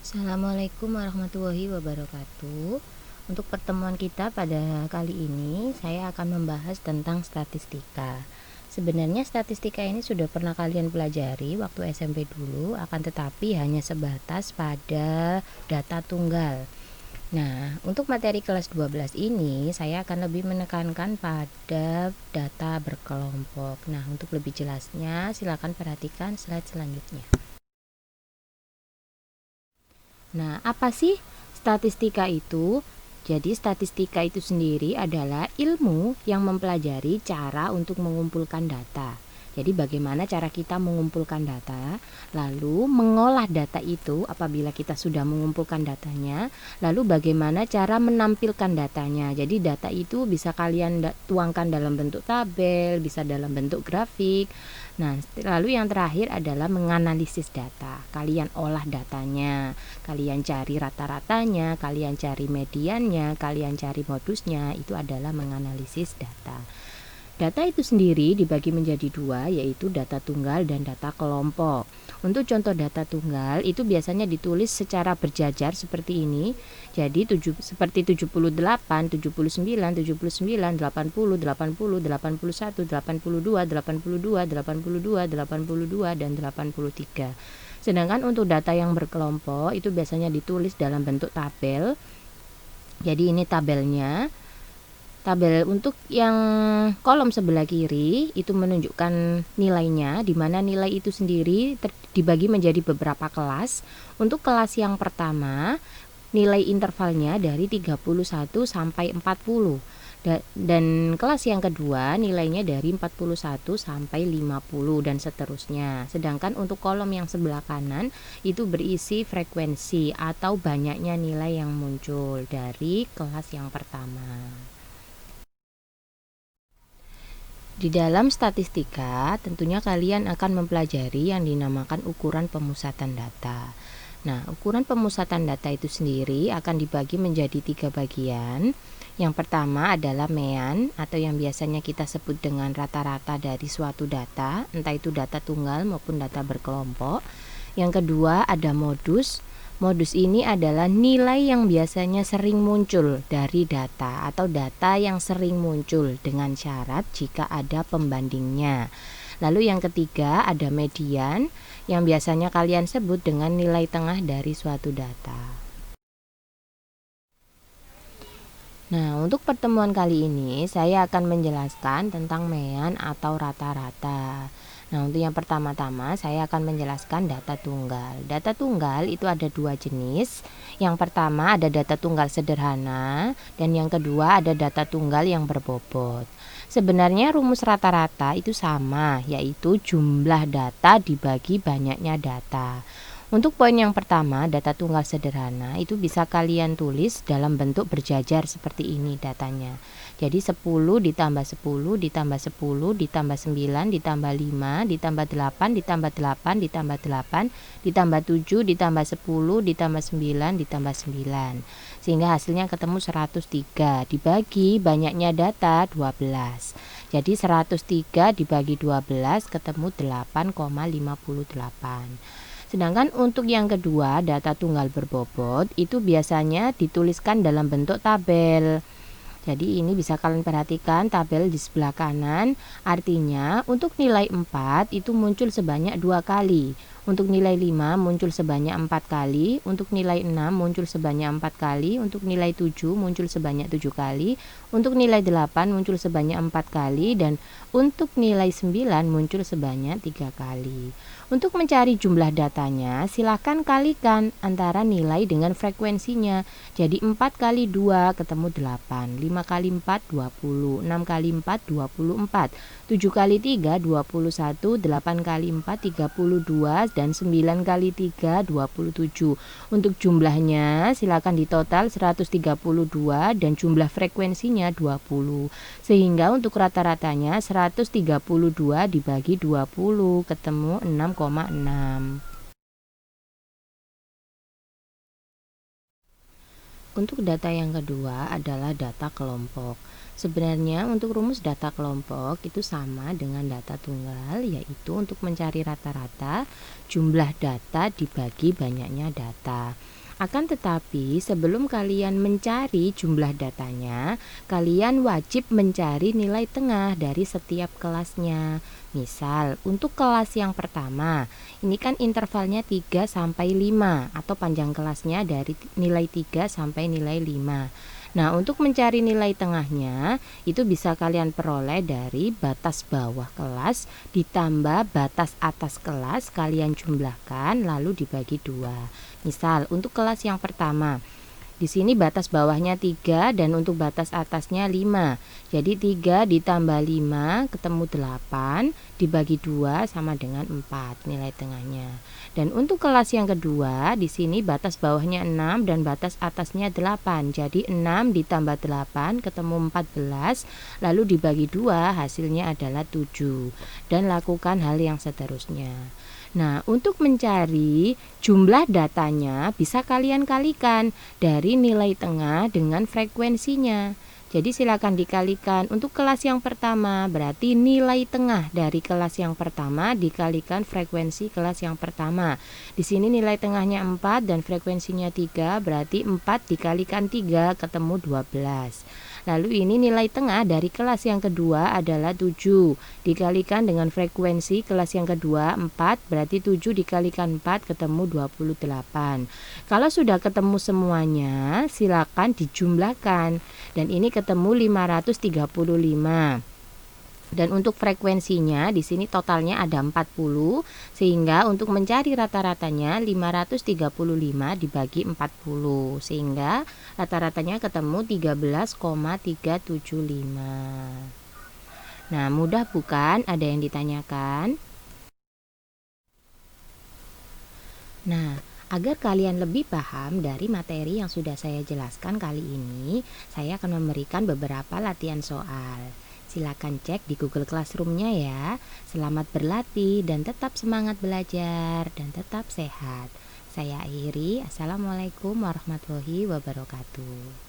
Assalamualaikum warahmatullahi wabarakatuh. Untuk pertemuan kita pada kali ini, saya akan membahas tentang statistika. Sebenarnya statistika ini sudah pernah kalian pelajari waktu SMP dulu, akan tetapi hanya sebatas pada data tunggal. Nah, untuk materi kelas 12 ini, saya akan lebih menekankan pada data berkelompok. Nah, untuk lebih jelasnya, silakan perhatikan slide selanjutnya. Nah, apa sih statistika itu? Jadi, statistika itu sendiri adalah ilmu yang mempelajari cara untuk mengumpulkan data. Jadi, bagaimana cara kita mengumpulkan data, lalu mengolah data itu apabila kita sudah mengumpulkan datanya, lalu bagaimana cara menampilkan datanya. Jadi, data itu bisa kalian tuangkan dalam bentuk tabel, bisa dalam bentuk grafik. Nah, lalu yang terakhir adalah menganalisis data. Kalian olah datanya, kalian cari rata-ratanya, kalian cari mediannya, kalian cari modusnya, itu adalah menganalisis data. Data itu sendiri dibagi menjadi dua, yaitu data tunggal dan data kelompok. Untuk contoh data tunggal itu biasanya ditulis secara berjajar seperti ini. Jadi seperti 78, 79, 79, 80, 80, 81, 82, 82, 82, 82, dan 83. Sedangkan untuk data yang berkelompok itu biasanya ditulis dalam bentuk tabel. Jadi ini tabelnya. Tabel untuk yang kolom sebelah kiri itu menunjukkan nilainya, di mana nilai itu sendiri dibagi menjadi beberapa kelas. Untuk kelas yang pertama, nilai intervalnya dari 31 sampai 40. Dan kelas yang kedua nilainya dari 41 sampai 50 dan seterusnya. Sedangkan untuk kolom yang sebelah kanan itu berisi frekuensi atau banyaknya nilai yang muncul dari kelas yang pertama. Di dalam statistika, tentunya kalian akan mempelajari yang dinamakan ukuran pemusatan data. Nah, ukuran pemusatan data itu sendiri akan dibagi menjadi 3 bagian. Yang pertama adalah mean atau yang biasanya kita sebut dengan rata-rata dari suatu data, entah itu data tunggal maupun data berkelompok. Yang kedua ada modus. Modus ini adalah nilai yang biasanya sering muncul dari data atau data yang sering muncul dengan syarat jika ada pembandingnya. Lalu yang ketiga ada median yang biasanya kalian sebut dengan nilai tengah dari suatu data. Nah, untuk pertemuan kali ini saya akan menjelaskan tentang mean atau rata-rata. Nah, untuk yang pertama-tama saya akan menjelaskan data tunggal. Data tunggal itu ada 2 jenis. Yang pertama ada data tunggal sederhana dan yang kedua ada data tunggal yang berbobot. Sebenarnya rumus rata-rata itu sama, yaitu jumlah data dibagi banyaknya data. Untuk poin yang pertama, data tunggal sederhana itu bisa kalian tulis dalam bentuk berjajar seperti ini datanya. Jadi 10 ditambah 10 ditambah 10 ditambah 9 ditambah 5 ditambah 8 ditambah 8 ditambah 8 ditambah 7 ditambah 10 ditambah 9 ditambah 9. Sehingga hasilnya ketemu 103 dibagi banyaknya data 12. Jadi 103 dibagi 12 ketemu 8,58. Sedangkan untuk yang kedua, data tunggal berbobot itu biasanya dituliskan dalam bentuk tabel. Jadi ini bisa kalian perhatikan tabel di sebelah kanan. Artinya untuk nilai 4 itu muncul sebanyak 2 kali. Untuk nilai 5 muncul sebanyak 4 kali. Untuk nilai 6 muncul sebanyak 4 kali. Untuk nilai 7 muncul sebanyak 7 kali. Untuk nilai 8 muncul sebanyak 4 kali. Dan untuk nilai 9 muncul sebanyak 3 kali. Untuk mencari jumlah datanya, silakan kalikan antara nilai dengan frekuensinya. Jadi 4 kali 2 ketemu 8, 5 kali 4 20, 6 kali 4 24, 7 kali 3 21, 8 kali 4 32 dan 9 kali 3 27. Untuk jumlahnya silakan ditotal 132 dan jumlah frekuensinya 20. Sehingga untuk rata-ratanya 132 dibagi 20 ketemu 6,6. Untuk data yang kedua adalah data kelompok. Sebenarnya untuk rumus data kelompok itu sama dengan data tunggal, yaitu untuk mencari rata-rata jumlah data dibagi banyaknya data. Akan tetapi, sebelum kalian mencari jumlah datanya, kalian wajib mencari nilai tengah dari setiap kelasnya. Misal, untuk kelas yang pertama, ini kan intervalnya 3 sampai 5 atau panjang kelasnya dari nilai 3 sampai nilai 5. Nah, untuk mencari nilai tengahnya, itu bisa kalian peroleh dari batas bawah kelas ditambah batas atas kelas, kalian jumlahkan lalu dibagi 2. Misal, untuk kelas yang pertama, di sini batas bawahnya 3 dan untuk batas atasnya 5. Jadi 3 ditambah 5 ketemu 8, dibagi 2 sama dengan 4 nilai tengahnya. Dan untuk kelas yang kedua, di sini batas bawahnya 6 dan batas atasnya 8. Jadi 6 ditambah 8 ketemu 14, lalu dibagi 2 hasilnya adalah 7. Dan lakukan hal yang seterusnya. Nah, untuk mencari jumlah datanya bisa kalian kalikan dari nilai tengah dengan frekuensinya. Jadi silakan dikalikan. Untuk kelas yang pertama berarti nilai tengah dari kelas yang pertama dikalikan frekuensi kelas yang pertama. Di sini nilai tengahnya 4 dan frekuensinya 3, berarti 4 dikalikan 3 ketemu 12. Lalu ini nilai tengah dari kelas yang kedua adalah 7 dikalikan dengan frekuensi kelas yang kedua 4, berarti 7 dikalikan 4 ketemu 28. Kalau sudah ketemu semuanya, silakan dijumlahkan. Dan ini ketemu 535. Dan untuk frekuensinya di sini totalnya ada 40, sehingga untuk mencari rata-ratanya 535 dibagi 40, sehingga rata-ratanya ketemu 13,375. Nah, mudah bukan? Ada yang ditanyakan? Nah, agar kalian lebih paham dari materi yang sudah saya jelaskan kali ini, saya akan memberikan beberapa latihan soal. Silakan cek di Google Classroom-nya ya. Selamat berlatih dan tetap semangat belajar dan tetap sehat. Saya akhiri. Assalamualaikum warahmatullahi wabarakatuh.